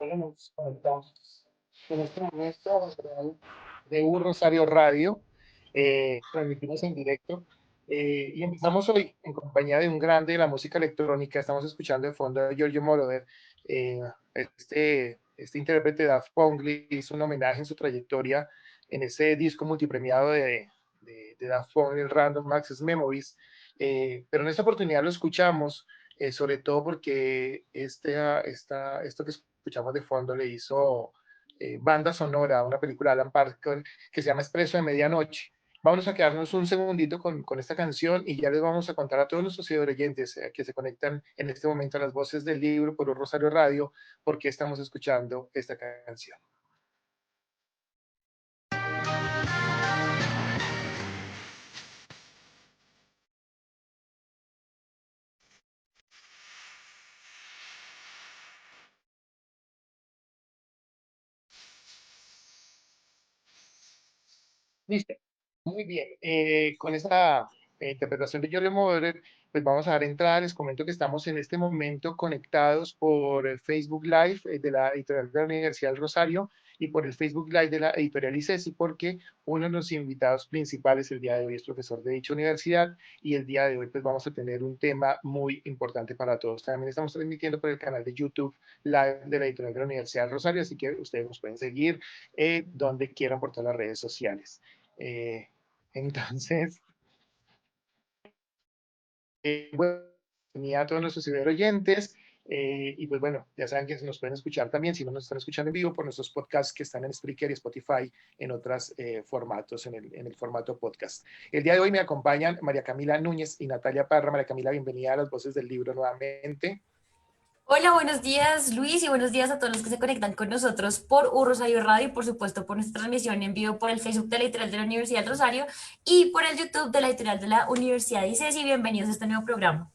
Nos conectamos en este momento de Un Rosario Radio, transmitimos en directo y empezamos hoy en compañía de un grande de la música electrónica. Estamos escuchando de fondo a Giorgio Moroder. eh, este intérprete de Daft Punk le hizo un homenaje en su trayectoria en ese disco multipremiado de Daft Punk, el Random Access Memories. Pero en esta oportunidad lo escuchamos sobre todo porque esto que escuchamos de fondo le hizo banda sonora a una película de Alan Parker que se llama Expreso de Medianoche. Vamos a quedarnos un segundito con esta canción y ya les vamos a contar a todos nuestros oyentes que se conectan en este momento a las voces del libro por un Rosario Radio por qué estamos escuchando esta canción. Listo. Muy bien. Con esa interpretación de Jorge Moderer, pues vamos a dar entrada. Les comento que estamos en este momento conectados por el Facebook Live de la editorial de la Universidad del Rosario y por el Facebook Live de la editorial ICESI, porque uno de los invitados principales el día de hoy es profesor de dicha universidad y el día de hoy pues vamos a tener un tema muy importante para todos. También estamos transmitiendo por el canal de YouTube Live de la editorial de la Universidad del Rosario, así que ustedes nos pueden seguir donde quieran por todas las redes sociales. Eh, entonces, bueno, tenía a todos nuestros oyentes. Y pues bueno, ya saben que nos pueden escuchar también, si no nos están escuchando en vivo, por nuestros podcasts que están en Spreaker y Spotify en otros formatos, en el formato podcast. El día de hoy me acompañan María Camila Núñez y Natalia Parra. María Camila, bienvenida a las voces del libro nuevamente. Hola, buenos días Luis y buenos días a todos los que se conectan con nosotros por Un Rosario Radio y por supuesto por nuestra transmisión en vivo por el Facebook de la Editorial de la Universidad del Rosario y por el YouTube de la Editorial de la Universidad de ICESI. Bienvenidos a este nuevo programa.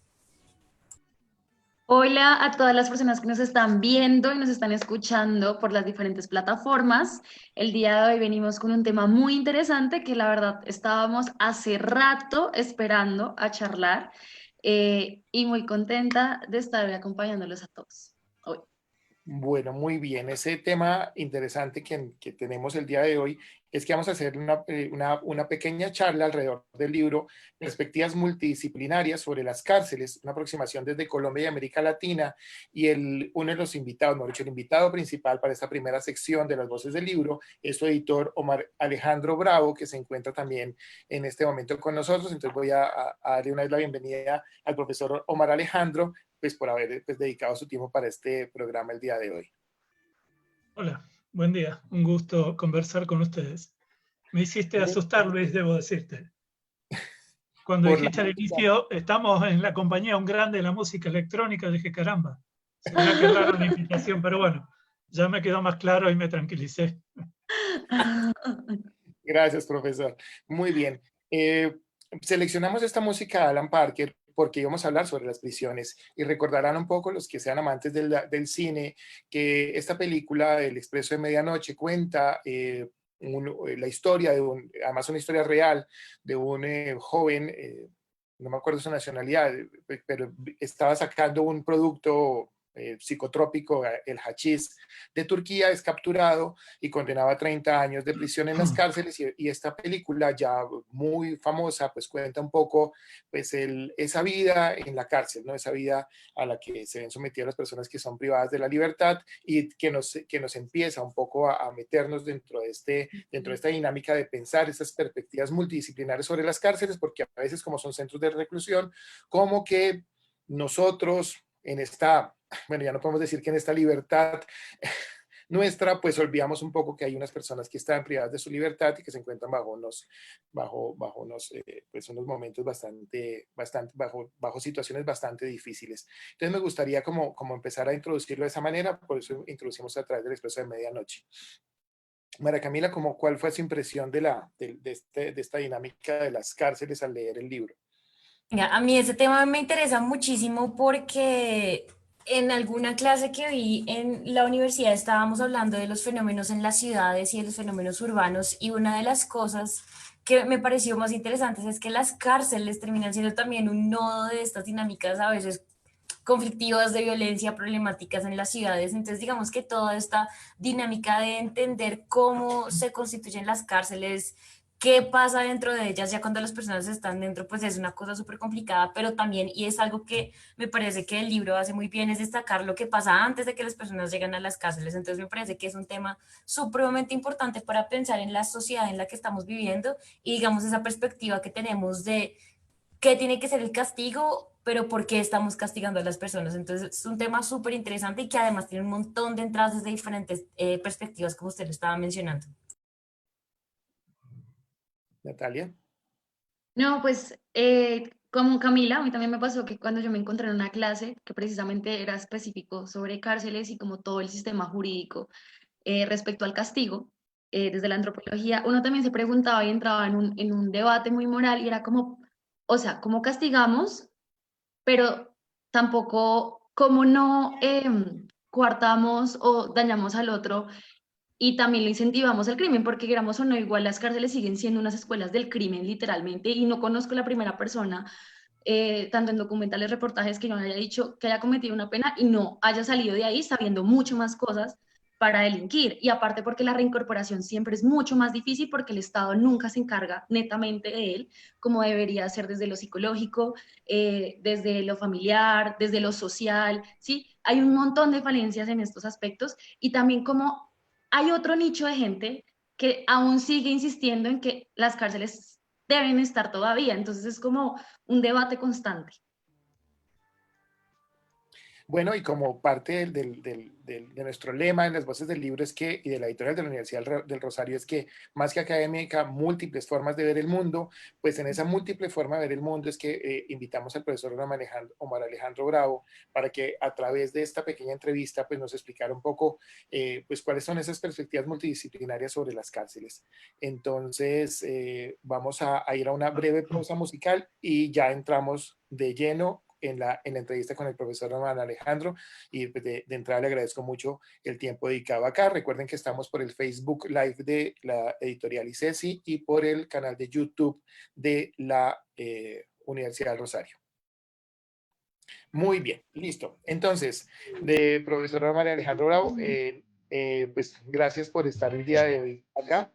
Hola a todas las personas que nos están viendo y nos están escuchando por las diferentes plataformas. El día de hoy venimos con un tema muy interesante que la verdad estábamos hace rato esperando a charlar y muy contenta de estar hoy acompañándolos a todos hoy. Bueno, muy bien. Ese tema interesante que tenemos el día de hoy es que vamos a hacer una pequeña charla alrededor del libro Perspectivas Multidisciplinarias sobre las cárceles, una aproximación desde Colombia y América Latina. Y uno de los invitados, mejor dicho, el invitado principal para esta primera sección de las voces del libro es su editor Omar Alejandro Bravo, que se encuentra también en este momento con nosotros. Entonces voy a darle una vez la bienvenida al profesor Omar Alejandro pues por haber pues, dedicado su tiempo para este programa el día de hoy. Hola, buen día. Un gusto conversar con ustedes. Me hiciste asustar, Luis, debo decirte. Cuando Por la dijiste al música. inicio, estamos en la compañía un grande de la música electrónica, dije, caramba, será que rara la invitación, pero bueno, ya me quedó más claro y me tranquilicé. Gracias, profesor. Muy bien. Seleccionamos esta música de Alan Parker porque íbamos a hablar sobre las prisiones y recordarán un poco los que sean amantes del cine que esta película, El Expreso de Medianoche, cuenta la historia además una historia real de un joven, no me acuerdo su nacionalidad, pero estaba sacando un producto psicotrópico, el hachís, de Turquía, es capturado y condenado a 30 años de prisión en las cárceles y esta película ya muy famosa pues cuenta un poco pues esa vida en la cárcel, ¿no? Esa vida a la que se ven sometidas las personas que son privadas de la libertad y que nos empieza un poco a meternos dentro de esta dinámica de pensar estas perspectivas multidisciplinares sobre las cárceles, porque a veces como son centros de reclusión, como que nosotros en esta, bueno, ya no podemos decir que en esta libertad nuestra, pues olvidamos un poco que hay unas personas que están privadas de su libertad y que se encuentran pues unos momentos bajo situaciones bastante difíciles. Entonces me gustaría como empezar a introducirlo de esa manera, por eso introducimos a través del Expreso de Medianoche. María Camila, ¿cuál fue su impresión de esta dinámica de las cárceles al leer el libro? Mira, a mí ese tema me interesa muchísimo porque en alguna clase que vi en la universidad estábamos hablando de los fenómenos en las ciudades y de los fenómenos urbanos y una de las cosas que me pareció más interesantes es que las cárceles terminan siendo también un nodo de estas dinámicas a veces conflictivas, de violencia, problemáticas en las ciudades. Entonces, digamos que toda esta dinámica de entender cómo se constituyen las cárceles, qué pasa dentro de ellas ya cuando las personas están dentro, pues es una cosa súper complicada, pero también, y es algo que me parece que el libro hace muy bien, es destacar lo que pasa antes de que las personas llegan a las cárceles. Entonces, me parece que es un tema supremamente importante para pensar en la sociedad en la que estamos viviendo y, digamos, esa perspectiva que tenemos de qué tiene que ser el castigo, pero por qué estamos castigando a las personas. Entonces, es un tema súper interesante y que además tiene un montón de entradas desde diferentes perspectivas, como usted lo estaba mencionando. Natalia. No, pues como Camila, a mí también me pasó que cuando yo me encontré en una clase que precisamente era específico sobre cárceles y como todo el sistema jurídico respecto al castigo, desde la antropología, uno también se preguntaba y entraba en un debate muy moral y era como, o sea, ¿cómo castigamos? Pero tampoco, ¿cómo no coartamos o dañamos al otro? Y también le incentivamos el crimen, porque queramos o no, igual las cárceles siguen siendo unas escuelas del crimen, literalmente, y no conozco la primera persona, tanto en documentales, reportajes, que no haya dicho que haya cometido una pena y no haya salido de ahí sabiendo mucho más cosas para delinquir. Y aparte porque la reincorporación siempre es mucho más difícil porque el Estado nunca se encarga netamente de él, como debería ser desde lo psicológico, desde lo familiar, desde lo social, ¿sí? Hay un montón de falencias en estos aspectos y también como hay otro nicho de gente que aún sigue insistiendo en que las cárceles deben estar todavía. Entonces es como un debate constante. Bueno, y como parte de nuestro lema en las voces del libro es que, y de la editorial de la Universidad del Rosario, es que más que académica, múltiples formas de ver el mundo, pues en esa múltiple forma de ver el mundo es que invitamos al profesor Omar Alejandro Bravo para que a través de esta pequeña entrevista pues nos explicara un poco pues cuáles son esas perspectivas multidisciplinarias sobre las cárceles. Entonces vamos a ir a una breve pausa musical y ya entramos de lleno en la entrevista con el profesor Román Alejandro y pues de entrada le agradezco mucho el tiempo dedicado acá. Recuerden que estamos por el Facebook Live de la editorial ICESI y por el canal de YouTube de la Universidad del Rosario. Muy bien, listo. Entonces, de profesor Román Alejandro Bravo, pues gracias por estar el día de hoy acá.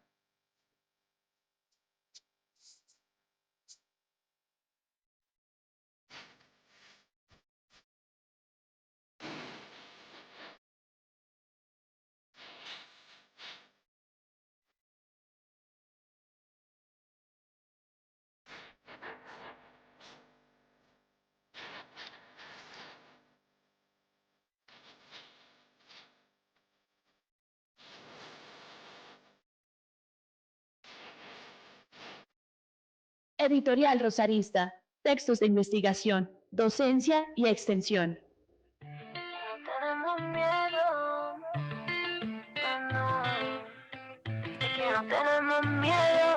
Editorial Rosarista, textos de investigación, docencia y extensión. No tenemos miedo, no, es que no tenemos miedo.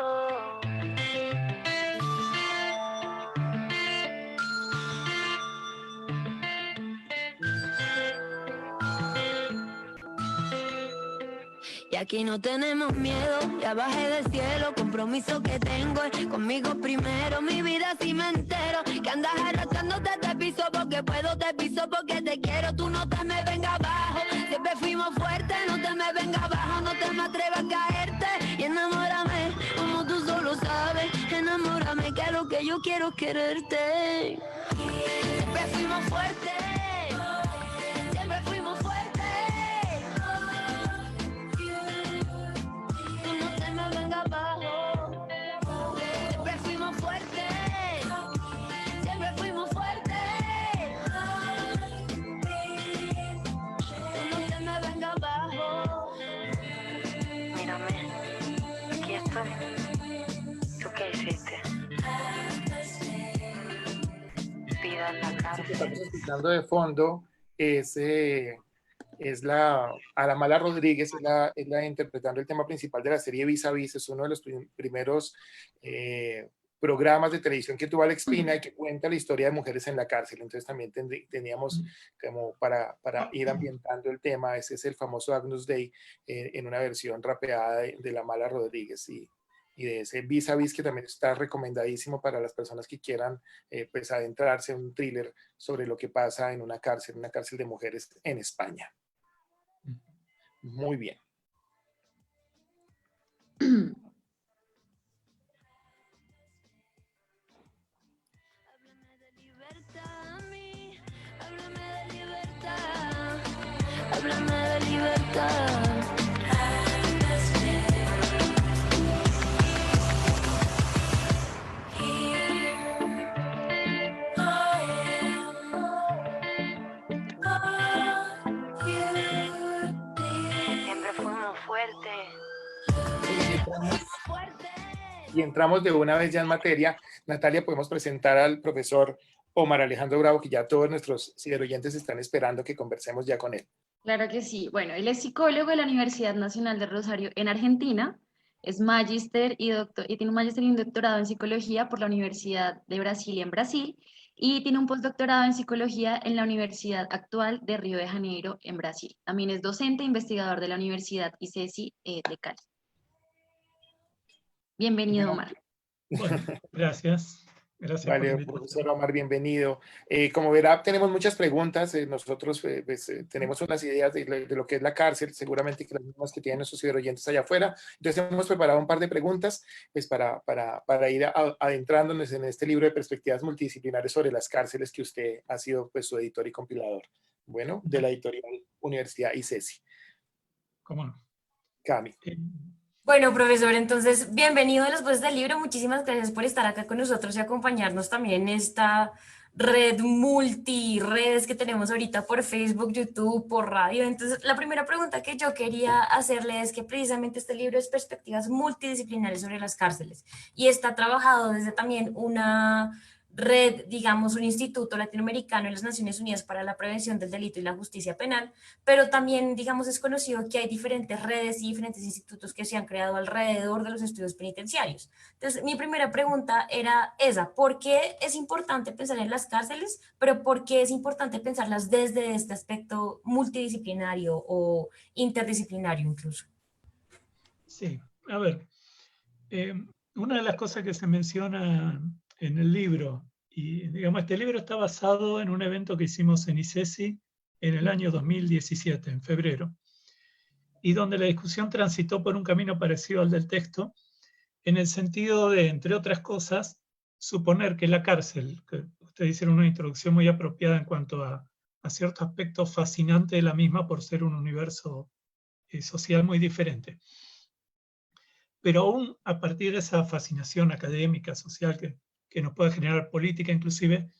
Y aquí no tenemos miedo, ya bajé del cielo, compromiso que tengo es conmigo primero, mi vida si me entero, que andas arrastrándote te piso porque puedo, te piso porque te quiero, tú no te me vengas abajo, siempre fuimos fuertes, no te me vengas abajo, no te me atrevas a caerte, y enamórame, como tú solo sabes, enamórame que lo que yo quiero es quererte, siempre fuimos fuertes. Siempre fuimos fuertes. Tú no te me vengas abajo. Siempre fuimos fuertes. Siempre fuimos fuertes. Tú no te me vengas abajo. Mírame, aquí estoy. ¿Tú qué hiciste? Vida en la Lo que cárcel. estamos escuchando de fondo es la Aramala Rodríguez, es la interpretando el tema principal de la serie Vis a Vis, es uno de los primeros programas de televisión que tuvo Alex Pina y que cuenta la historia de mujeres en la cárcel. Entonces también teníamos como para ir ambientando el tema, ese es el famoso Agnus Dei en una versión rapeada de la Mala Rodríguez. Y de ese vis a vis que también está recomendadísimo para las personas que quieran pues adentrarse en un thriller sobre lo que pasa en una cárcel de mujeres en España. Muy bien. Háblame de libertad a mí, háblame de libertad, háblame de libertad. Siempre fuimos fuertes. Y entramos de una vez ya en materia. Natalia, podemos presentar al profesor Omar Alejandro Bravo, que ya todos nuestros ciberoyentes están esperando que conversemos ya con él. Claro que sí. Bueno, él es psicólogo de la Universidad Nacional de Rosario en Argentina, es magíster y tiene un magíster y un doctorado en psicología por la Universidad de Brasilia en Brasil, y tiene un postdoctorado en psicología en la Universidad Actual de Río de Janeiro en Brasil. También es docente e investigador de la Universidad ICESI de Cali. Bienvenido, Omar. Bueno, gracias. Gracias por la Vale, invitación. profesor Omar, bienvenido. Como verá, tenemos muchas preguntas. Nosotros pues, tenemos unas ideas de lo que es la cárcel, seguramente que las mismas que tienen nuestros ciberoyentes allá afuera. Entonces hemos preparado un par de preguntas pues, para ir adentrándonos en este libro de perspectivas multidisciplinares sobre las cárceles que usted ha sido pues, su editor y compilador. Bueno, de la editorial Universidad ICESI. ¿Cómo no? Cami. Bueno, profesor, entonces, bienvenido a Las Voces del Libro. Muchísimas gracias por estar acá con nosotros y acompañarnos también en esta red multiredes que tenemos ahorita por Facebook, YouTube, por radio. Entonces, la primera pregunta que yo quería hacerle es que precisamente este libro es Perspectivas Multidisciplinares sobre las cárceles y está trabajado desde también una red, digamos, un instituto latinoamericano de las Naciones Unidas para la Prevención del Delito y la Justicia Penal, pero también, digamos, es conocido que hay diferentes redes y diferentes institutos que se han creado alrededor de los estudios penitenciarios. Entonces, mi primera pregunta era esa: ¿por qué es importante pensar en las cárceles, pero por qué es importante pensarlas desde este aspecto multidisciplinario o interdisciplinario incluso? Sí, a ver, una de las cosas que se menciona en el libro, y digamos, este libro está basado en un evento que hicimos en ICESI en el año 2017, en febrero, y donde la discusión transitó por un camino parecido al del texto, en el sentido de, entre otras cosas, suponer que la cárcel, que ustedes hicieron una introducción muy apropiada en cuanto a cierto aspecto fascinante de la misma por ser un universo social muy diferente. Pero aún a partir de esa fascinación académica, social, que nos puede generar política inclusive,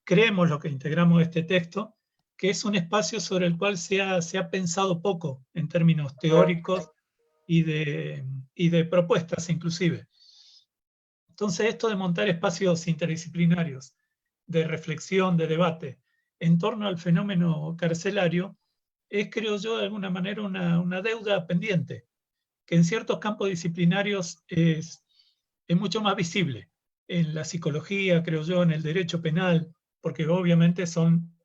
creemos, lo que integramos este texto, que es un espacio sobre el cual se ha pensado poco en términos teóricos y de propuestas inclusive. Entonces, esto de montar espacios interdisciplinarios, de reflexión, de debate, en torno al fenómeno carcelario, es, creo yo, de alguna manera una deuda pendiente, que en ciertos campos disciplinarios es mucho más visible. En la psicología, creo yo, en el derecho penal, porque obviamente son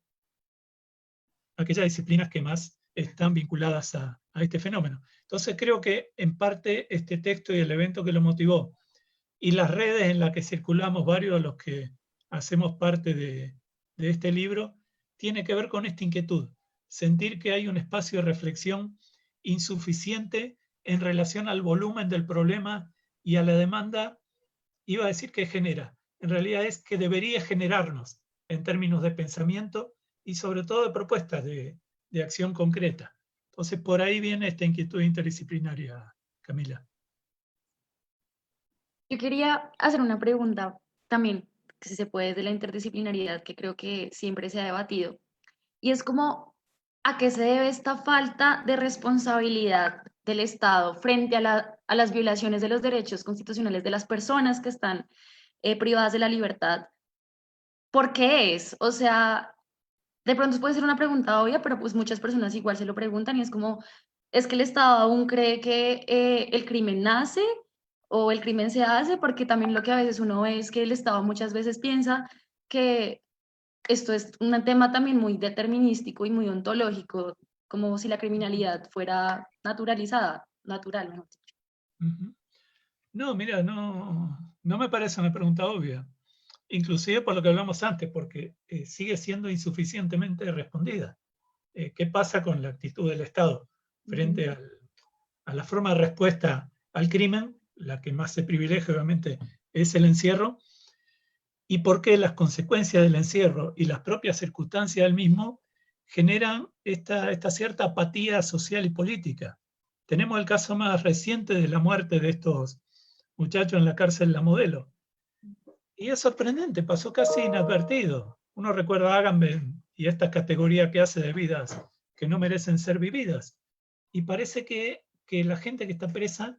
aquellas disciplinas que más están vinculadas a este fenómeno. Entonces creo que en parte este texto y el evento que lo motivó y las redes en las que circulamos varios de los que hacemos parte de este libro, tiene que ver con esta inquietud, sentir que hay un espacio de reflexión insuficiente en relación al volumen del problema y a la demanda, iba a decir que genera, en realidad es que debería generarnos en términos de pensamiento y sobre todo de propuestas de acción concreta. Entonces por ahí viene esta inquietud interdisciplinaria, Camila. Yo quería hacer una pregunta también, que si se puede, de la interdisciplinariedad, que creo que siempre se ha debatido. Y es como, ¿a qué se debe esta falta de responsabilidad del Estado frente a las violaciones de los derechos constitucionales de las personas que están privadas de la libertad? ¿Por qué es? O sea, de pronto puede ser una pregunta obvia, pero pues muchas personas igual se lo preguntan y es como, ¿es que el Estado aún cree que el crimen nace o el crimen se hace? Porque también lo que a veces uno ve es que el Estado muchas veces piensa que esto es un tema también muy determinístico y muy ontológico, como si la criminalidad fuera naturalizada, natural, mejor dicho. No, mira, no me parece una pregunta obvia. Inclusive por lo que hablamos antes, porque sigue siendo insuficientemente respondida. ¿Qué pasa con la actitud del Estado frente a la forma de respuesta al crimen? La que más se privilegia, obviamente, es el encierro. ¿Y por qué las consecuencias del encierro y las propias circunstancias del mismo generan esta cierta apatía social y política? Tenemos el caso más reciente de la muerte de estos muchachos en la cárcel La Modelo. Y es sorprendente, pasó casi inadvertido. Uno recuerda a Agamben y esta categoría que hace de vidas que no merecen ser vividas. Y parece que la gente que está presa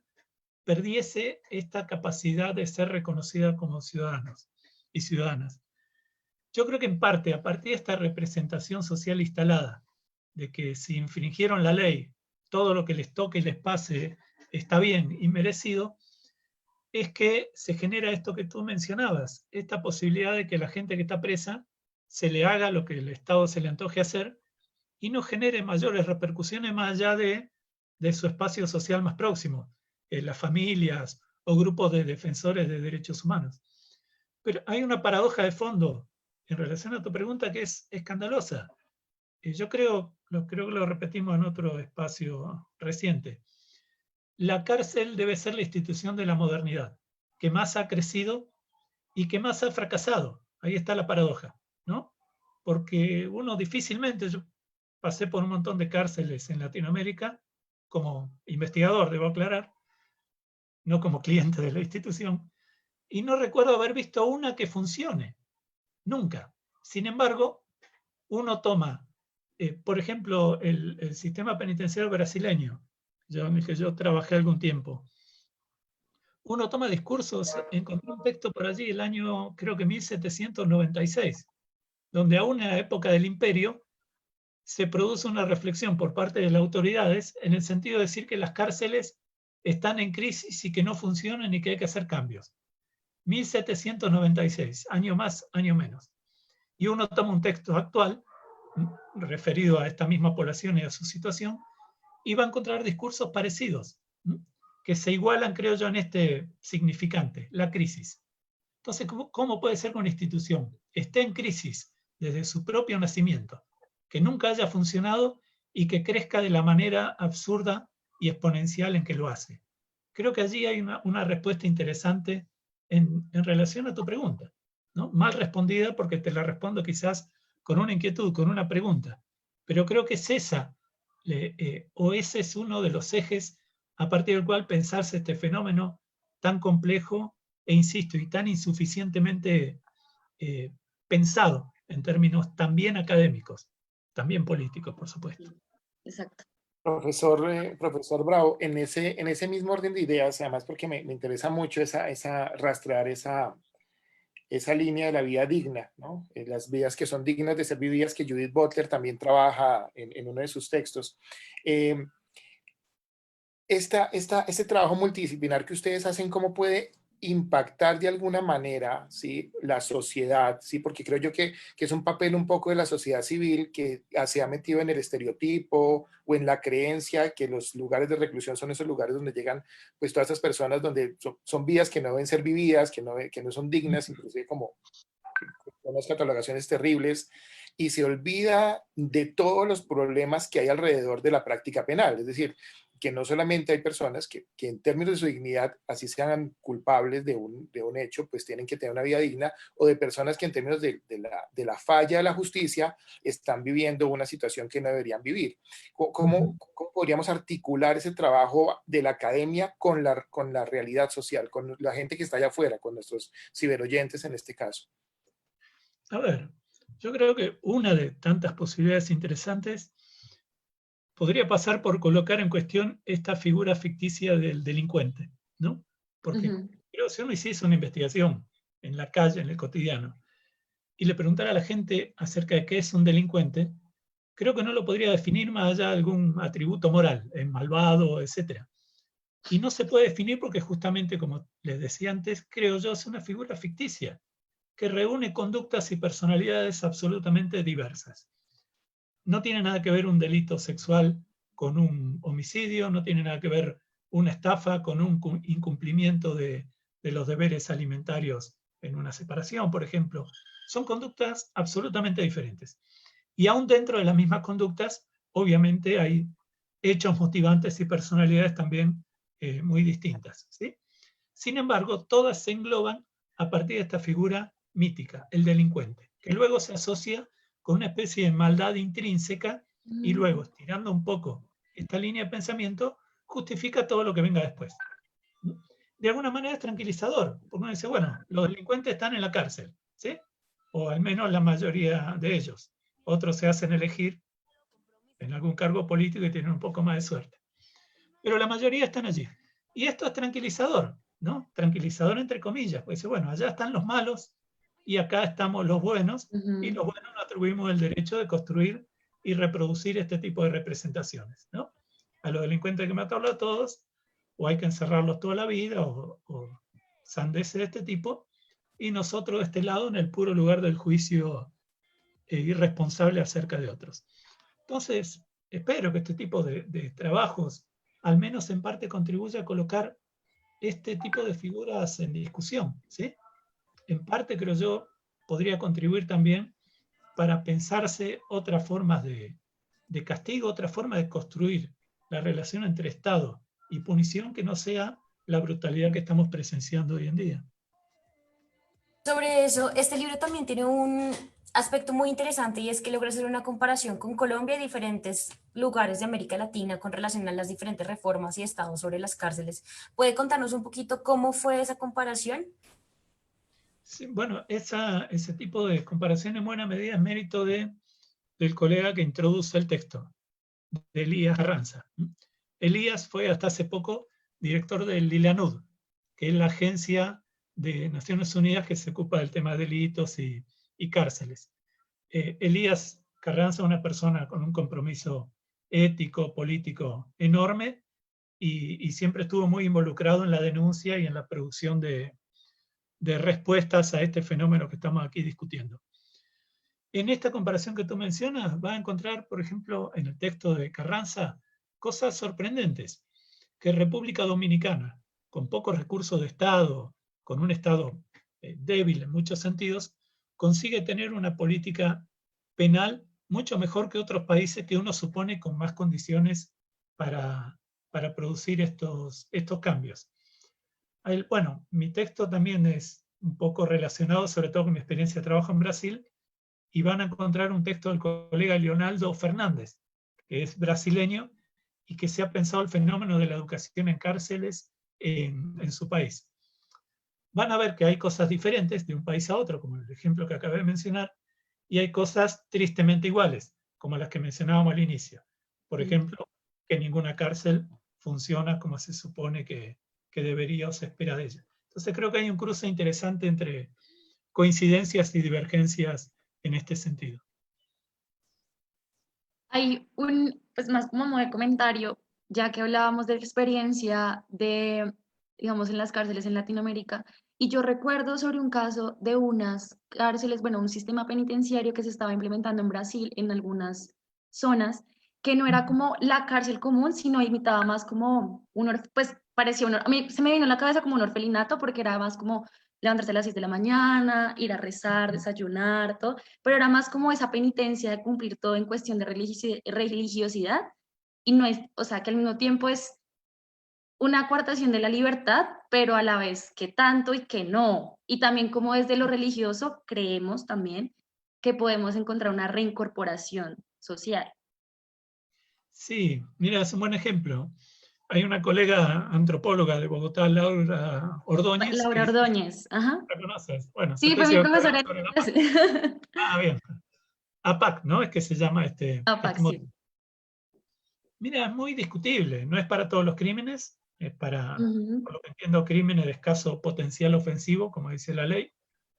perdiese esta capacidad de ser reconocida como ciudadanos y ciudadanas. Yo creo que en parte, a partir de esta representación social instalada, de que si infringieron la ley, todo lo que les toque y les pase está bien y merecido, es que se genera esto que tú mencionabas, esta posibilidad de que la gente que está presa se le haga lo que el Estado se le antoje hacer y no genere mayores repercusiones más allá de su espacio social más próximo, las familias o grupos de defensores de derechos humanos. Pero hay una paradoja de fondo en relación a tu pregunta que es escandalosa. Yo creo que lo repetimos en otro espacio reciente. La cárcel debe ser la institución de la modernidad, que más ha crecido y que más ha fracasado. Ahí está la paradoja, ¿no? Porque uno difícilmente, yo pasé por un montón de cárceles en Latinoamérica, como investigador, debo aclarar, no como cliente de la institución, y no recuerdo haber visto una que funcione, nunca. Sin embargo, uno toma, por ejemplo, el sistema penitenciario brasileño, en el que yo trabajé algún tiempo. Uno toma discursos, encontré un texto por allí el año, creo que 1796, donde aún en la época del imperio se produce una reflexión por parte de las autoridades en el sentido de decir que las cárceles están en crisis y que no funcionan y que hay que hacer cambios. 1796, año más, año menos. Y uno toma un texto actual referido a esta misma población y a su situación y va a encontrar discursos parecidos, que se igualan, creo yo, en este significante, la crisis. Entonces, ¿cómo puede ser que una institución esté en crisis desde su propio nacimiento, que nunca haya funcionado y que crezca de la manera absurda y exponencial en que lo hace? Creo que allí hay una respuesta interesante en relación a tu pregunta, ¿no? Mal respondida porque te la respondo quizás con una inquietud, con una pregunta, pero creo que es esa, o ese es uno de los ejes a partir del cual pensarse este fenómeno tan complejo e, insisto, y tan insuficientemente pensado en términos también académicos, también políticos, por supuesto. Exacto. Profesor Bravo, en ese mismo orden de ideas, además porque me interesa mucho rastrear esa línea de la vida digna, ¿no? Las vidas que son dignas de ser vividas, que Judith Butler también trabaja en uno de sus textos. Este trabajo multidisciplinar que ustedes hacen, ¿cómo puede impactar de alguna manera, ¿sí?, la sociedad? ¿Sí? Porque creo yo que es un papel un poco de la sociedad civil que se ha metido en el estereotipo o en la creencia que los lugares de reclusión son esos lugares donde llegan pues todas estas personas donde son vidas que no deben ser vividas, que no son dignas, inclusive como con unas catalogaciones terribles, y se olvida de todos los problemas que hay alrededor de la práctica penal. Es decir, que no solamente hay personas que en términos de su dignidad, así sean culpables de un hecho, pues tienen que tener una vida digna, o de personas que en términos de la falla de la justicia están viviendo una situación que no deberían vivir. ¿Cómo podríamos articular ese trabajo de la academia con la realidad social, con la gente que está allá afuera, con nuestros ciberoyentes en este caso? A ver, yo creo que una de tantas posibilidades interesantes podría pasar por colocar en cuestión esta figura ficticia del delincuente, ¿no? Porque creo que si uno hiciese una investigación en la calle, en el cotidiano, y le preguntara a la gente acerca de qué es un delincuente, creo que no lo podría definir más allá de algún atributo moral, malvado, etc. Y no se puede definir porque justamente, como les decía antes, creo yo, es una figura ficticia que reúne conductas y personalidades absolutamente diversas. No tiene nada que ver un delito sexual con un homicidio, no tiene nada que ver una estafa con un incumplimiento de los deberes alimentarios en una separación, por ejemplo. Son conductas absolutamente diferentes. Y aún dentro de las mismas conductas, obviamente hay hechos motivantes y personalidades también muy distintas, ¿sí? Sin embargo, todas se engloban a partir de esta figura mítica, el delincuente, que luego se asocia con una especie de maldad intrínseca y luego, estirando un poco esta línea de pensamiento, justifica todo lo que venga después. De alguna manera es tranquilizador, porque uno dice, bueno, los delincuentes están en la cárcel, ¿sí? O al menos la mayoría de ellos. Otros se hacen elegir en algún cargo político y tienen un poco más de suerte. Pero la mayoría están allí. Y esto es tranquilizador, ¿no? Tranquilizador entre comillas, porque dice, bueno, allá están los malos y acá estamos los buenos, y los buenos nos atribuimos el derecho de construir y reproducir este tipo de representaciones, ¿no? A los delincuentes hay que matarlos a todos, o hay que encerrarlos toda la vida, o sandeces de este tipo, y nosotros de este lado en el puro lugar del juicio irresponsable acerca de otros. Entonces, espero que este tipo de trabajos, al menos en parte, contribuya a colocar este tipo de figuras en discusión, ¿sí? En parte, creo yo, podría contribuir también para pensarse otras formas de castigo, otra forma de construir la relación entre Estado y punición que no sea la brutalidad que estamos presenciando hoy en día. Sobre eso, este libro también tiene un aspecto muy interesante y es que logra hacer una comparación con Colombia y diferentes lugares de América Latina con relación a las diferentes reformas y estados sobre las cárceles. ¿Puede contarnos un poquito cómo fue esa comparación? Sí, bueno, ese tipo de comparación en buena medida es mérito del colega que introduce el texto, de Elías Carranza. Elías fue hasta hace poco director del ILANUD, que es la agencia de Naciones Unidas que se ocupa del tema de delitos y cárceles. Elías Carranza es una persona con un compromiso ético, político enorme y siempre estuvo muy involucrado en la denuncia y en la producción de respuestas a este fenómeno que estamos aquí discutiendo. En esta comparación que tú mencionas, va a encontrar, por ejemplo, en el texto de Carranza, cosas sorprendentes. Que República Dominicana, con pocos recursos de Estado, con un Estado débil en muchos sentidos, consigue tener una política penal mucho mejor que otros países que uno supone con más condiciones para producir estos cambios. Bueno, mi texto también es un poco relacionado, sobre todo con mi experiencia de trabajo en Brasil, y van a encontrar un texto del colega Leonardo Fernández, que es brasileño, y que se ha pensado el fenómeno de la educación en cárceles en su país. Van a ver que hay cosas diferentes de un país a otro, como el ejemplo que acabé de mencionar, y hay cosas tristemente iguales, como las que mencionábamos al inicio. Por ejemplo, que ninguna cárcel funciona como se supone que debería o se espera de ella. Entonces creo que hay un cruce interesante entre coincidencias y divergencias en este sentido. Hay pues más como de comentario, ya que hablábamos de la experiencia de, digamos, en las cárceles en Latinoamérica, y yo recuerdo sobre un caso de unas cárceles, bueno, un sistema penitenciario que se estaba implementando en Brasil en algunas zonas, que no era como la cárcel común, sino imitaba más como pues parecía a mí se me vino a la cabeza como un orfelinato, porque era más como levantarse a las 6 de la mañana, ir a rezar, desayunar, todo, pero era más como esa penitencia de cumplir todo en cuestión de religiosidad, y no es, o sea, que al mismo tiempo es una coartación de la libertad, pero a la vez que tanto y que no. Y también como desde lo religioso creemos también que podemos encontrar una reincorporación social. Sí, mira, es un buen ejemplo. Hay una colega antropóloga de Bogotá, Laura Ordóñez. Laura Ordóñez, ajá. ¿La conoces? Bueno, sí, fue mi profesora. Ah, bien. APAC, ¿no? Es que se llama APAC, sí. Mira, es muy discutible. No es para todos los crímenes, es para, por lo que entiendo, crímenes de escaso potencial ofensivo, como dice la ley,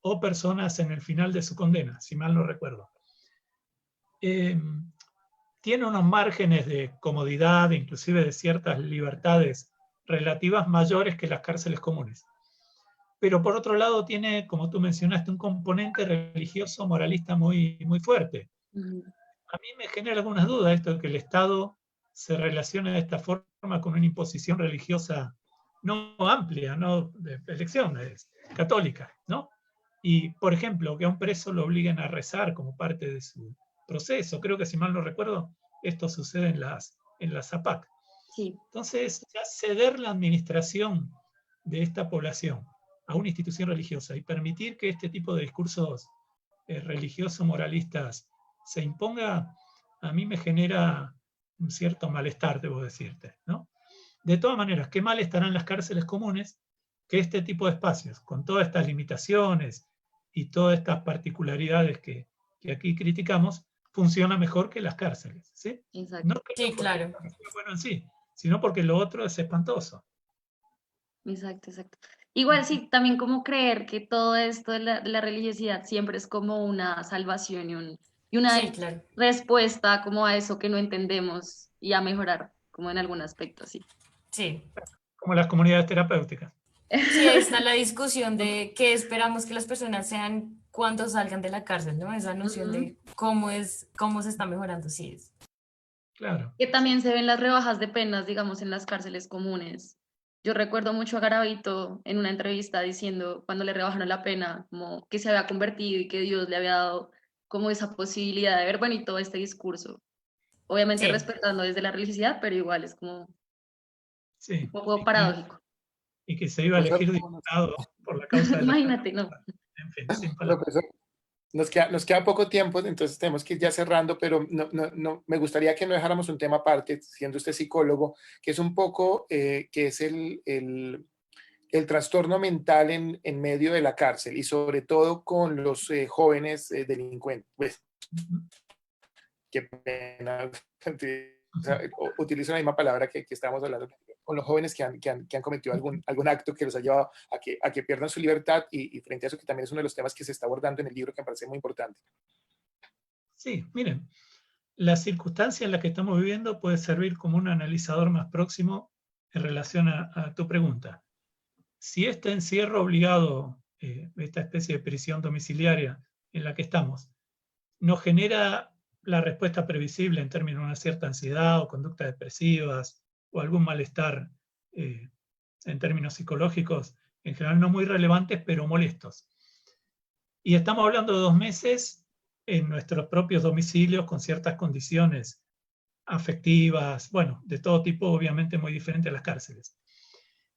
o personas en el final de su condena, si mal no recuerdo. Tiene unos márgenes de comodidad, inclusive de ciertas libertades relativas mayores que las cárceles comunes. Pero por otro lado tiene, como tú mencionaste, un componente religioso moralista muy, muy fuerte. A mí me genera algunas dudas esto de que el Estado se relaciona de esta forma con una imposición religiosa no amplia, no de elección, es católica, ¿no? Y, por ejemplo, que a un preso lo obliguen a rezar como parte de su proceso. Creo que, si mal no recuerdo, esto sucede en las APAC. Sí, Entonces, ya ceder la administración de esta población a una institución religiosa y permitir que este tipo de discursos religiosos moralistas se imponga, a mí me genera un cierto malestar, debo decirte, ¿no? De todas maneras, qué mal estarán las cárceles comunes que este tipo de espacios, con todas estas limitaciones y todas estas particularidades que aquí criticamos, funciona mejor que las cárceles, ¿sí? exacto. No que Sí, claro. sea bueno en sí, sino porque lo otro es espantoso. Exacto, exacto. Igual sí, también como creer que todo esto de la religiosidad siempre es como una salvación y una Sí, claro. respuesta como a eso que no entendemos y a mejorar, como en algún aspecto, sí. Sí. Como las comunidades terapéuticas. Sí, ahí está la discusión de qué esperamos que las personas sean cuando salgan de la cárcel, ¿no? Esa noción de cómo se está mejorando, sí es. Claro. Que también se ven las rebajas de penas, digamos, en las cárceles comunes. Yo recuerdo mucho a Garavito en una entrevista diciendo cuando le rebajaron la pena, como que se había convertido y que Dios le había dado como esa posibilidad de ver, bueno, y todo este discurso. Obviamente Sí. respetando desde la religiosidad, pero igual es como Sí. un poco paradójico. Y que se iba a Profesor, elegir diputado por la causa de la Imagínate, no. En fin, sin palabras. profesor, nos queda poco tiempo, entonces tenemos que ir ya cerrando, pero me gustaría que no dejáramos un tema aparte, siendo usted psicólogo, que es un poco, que es el trastorno mental en medio de la cárcel y sobre todo con los jóvenes delincuentes. Pues, qué pena, utilizo la misma palabra que estábamos hablando, con los jóvenes que han cometido algún acto que los ha llevado a que pierdan su libertad y frente a eso que también es uno de los temas que se está abordando en el libro que me parece muy importante. Sí, miren, la circunstancia en la que estamos viviendo puede servir como un analizador más próximo en relación a tu pregunta. Si este encierro obligado, esta especie de prisión domiciliaria en la que estamos, nos genera la respuesta previsible en términos de una cierta ansiedad o conductas depresivas o algún malestar en términos psicológicos, en general no muy relevantes, pero molestos. Y estamos hablando de 2 meses en nuestros propios domicilios con ciertas condiciones afectivas, bueno, de todo tipo, obviamente muy diferente a las cárceles.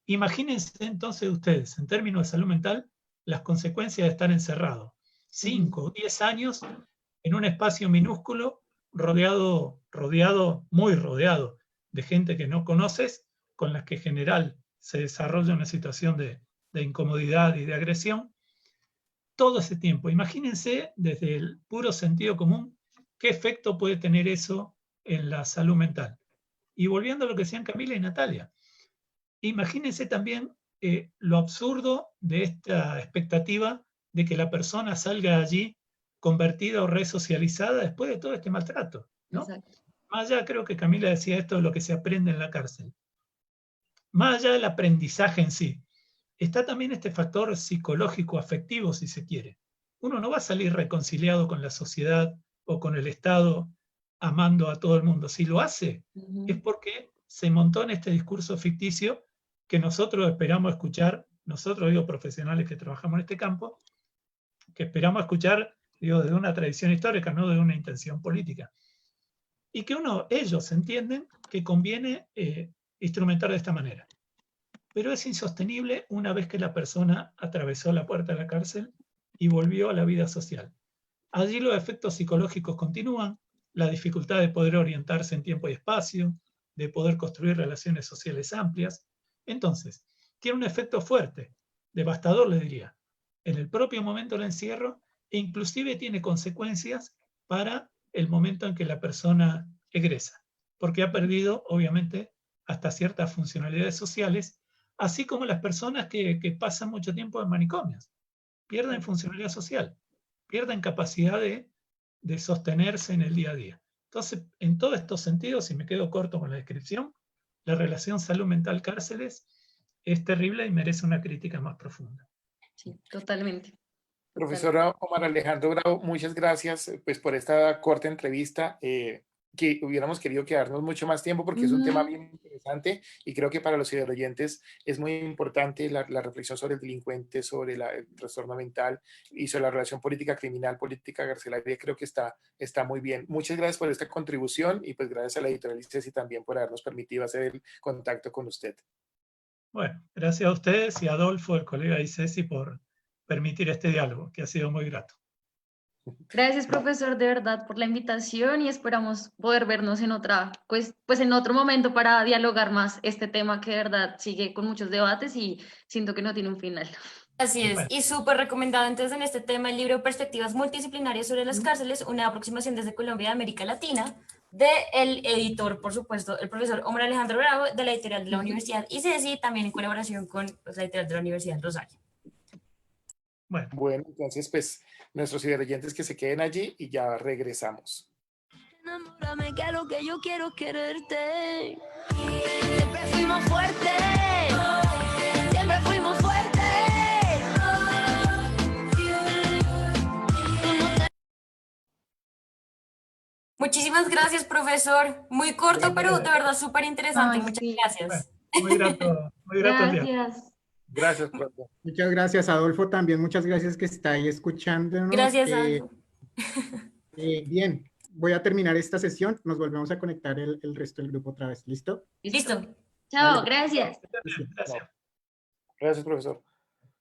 Imagínense entonces ustedes, en términos de salud mental, las consecuencias de estar encerrado 5 o 10 años en un espacio minúsculo, muy rodeado de gente que no conoces, con las que en general se desarrolla una situación de incomodidad y de agresión. Todo ese tiempo, imagínense desde el puro sentido común qué efecto puede tener eso en la salud mental. Y volviendo a lo que decían Camila y Natalia, imagínense también lo absurdo de esta expectativa de que la persona salga allí convertida o resocializada después de todo este maltrato, ¿no? Exacto. Más allá, creo que Camila decía esto de lo que se aprende en la cárcel. Más allá del aprendizaje en sí, está también este factor psicológico afectivo, si se quiere. Uno no va a salir reconciliado con la sociedad o con el Estado amando a todo el mundo. Si lo hace, es porque se montó en este discurso ficticio que nosotros esperamos escuchar, nosotros digo profesionales que trabajamos en este campo, que esperamos escuchar, digo, desde una tradición histórica, no de una intención política. Y que ellos entienden que conviene instrumentar de esta manera. Pero es insostenible una vez que la persona atravesó la puerta de la cárcel y volvió a la vida social. Allí los efectos psicológicos continúan, la dificultad de poder orientarse en tiempo y espacio, de poder construir relaciones sociales amplias. Entonces, tiene un efecto fuerte, devastador, le diría, en el propio momento del encierro, e inclusive tiene consecuencias para el momento en que la persona egresa, porque ha perdido, obviamente, hasta ciertas funcionalidades sociales, así como las personas que pasan mucho tiempo en manicomios, pierden funcionalidad social, pierden capacidad de sostenerse en el día a día. Entonces, en todos estos sentidos, si me quedo corto con la descripción, la relación salud mental-cárceles es terrible y merece una crítica más profunda. Sí, totalmente. Profesora Omar Alejandro Bravo, muchas gracias pues, por esta corta entrevista. que hubiéramos querido quedarnos mucho más tiempo porque es un tema bien interesante y creo que para los ciberoyentes es muy importante la reflexión sobre el delincuente, sobre el trastorno mental y sobre la relación política criminal, política carcelaria. Creo que está muy bien. Muchas gracias por esta contribución y pues gracias a la editorial ICESI también por habernos permitido hacer el contacto con usted. Bueno, gracias a ustedes y a Adolfo, el colega de ICESI, por permitir este diálogo, que ha sido muy grato. Gracias, profesor, de verdad, por la invitación y esperamos poder vernos en pues en otro momento para dialogar más este tema que de verdad sigue con muchos debates y siento que no tiene un final. Así es, Bueno. y súper recomendado entonces en este tema el libro Perspectivas Multidisciplinarias sobre las cárceles, una aproximación desde Colombia y América Latina, del editor, por supuesto, el profesor Omar Alejandro Bravo, de la editorial de la Universidad ICESI, también en colaboración con pues, la editorial de la Universidad Rosario. Bueno, entonces pues nuestros ciberoyentes que se queden allí y ya regresamos. Enamórame que lo que yo quiero es quererte. Siempre fuimos fuertes. Siempre fuimos fuertes. Muchísimas gracias, profesor. Muy corto, pero de verdad súper interesante. Ay, Muchas sí. gracias. Muy grato el diálogo. Gracias. Gracias, profesor. Muchas gracias, Adolfo. También muchas gracias que está ahí escuchándonos. Gracias, Aldo. Bien, voy a terminar esta sesión. Nos volvemos a conectar el resto del grupo otra vez. ¿Listo? Listo. Chao, Vale. gracias. Gracias. Gracias, profesor.